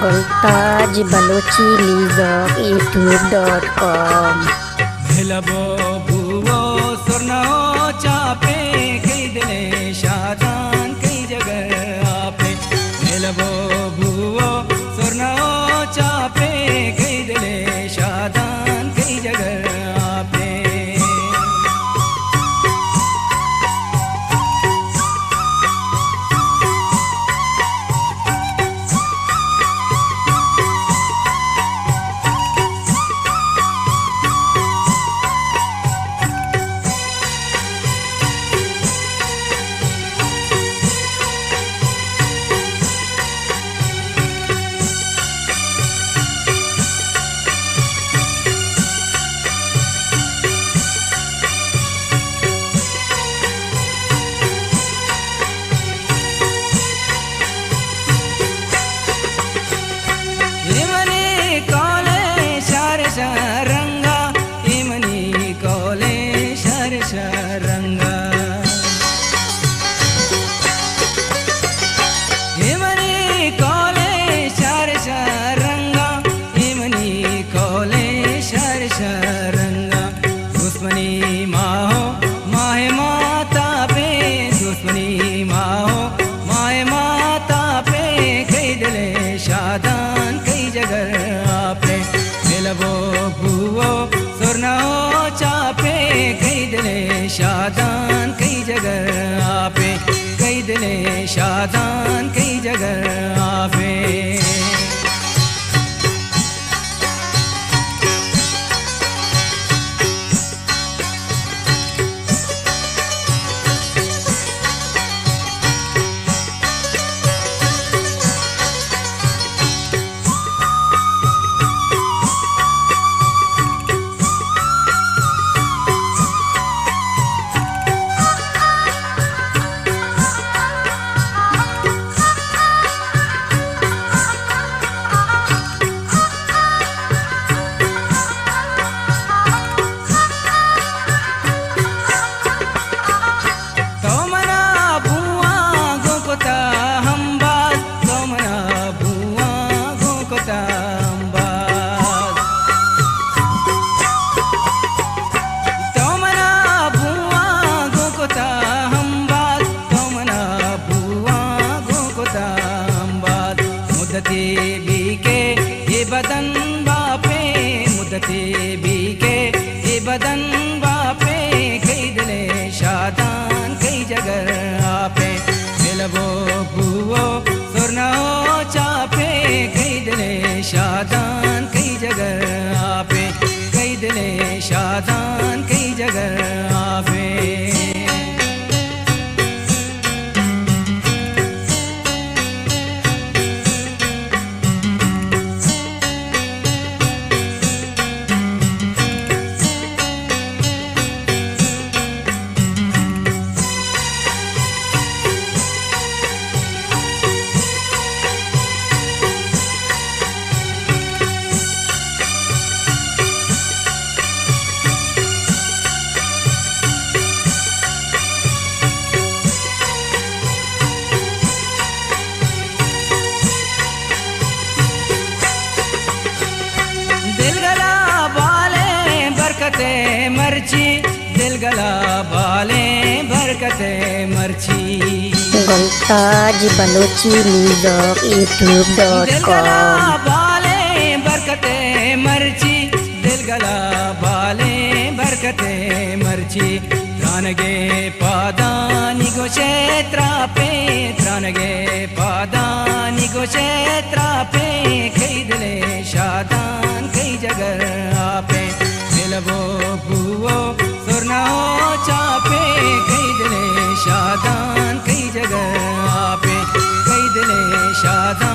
मुल्ताज Balochi लीज़ॉक youtube.com भेलबो भुवो सुरनो चापे कई दिले शादान कई जगह आपे भेलबो भुवो सुरनो चापे कई दिले शादान कई जगह आपे रंगा इमनी कोले रंगा इमनी कोले रंगा इमनी कोले रंगा दुश्मनी माहो माहे माता पे दुश्मनी माहो माहे माता पे कई दिले शादान कई जगह आपे भेलबो भुवो सुरनो चापे कई दिले शादान कई जगह आपे कई दिले शादान कई जगह आपे मुद्दते बीके ये बदन बापे मुद्दते बीके ये बदन बापे कई दिले शादान कई जगह आपे भेलबो भुवो सुरनो चापे कई दिले शादान कई जगह आपे कई दिले शादान कई जगह आपे बरकते मर्ची दिल गला बाले बरकते मर्ची मुल्ताज बलोची लीज़ॉक youtube.com बाले बरकते मर्ची दिल गला बाले बरकते मर्ची त्रानगे पादानी गो क्षेत्रा पे त्रानगे पादानी गो क्षेत्रा पे कई दिले शादान कई जगह आपे भेलबो भुवो सुरनो चापे कई दिले शादान कई जगह आपे कई दिले शादान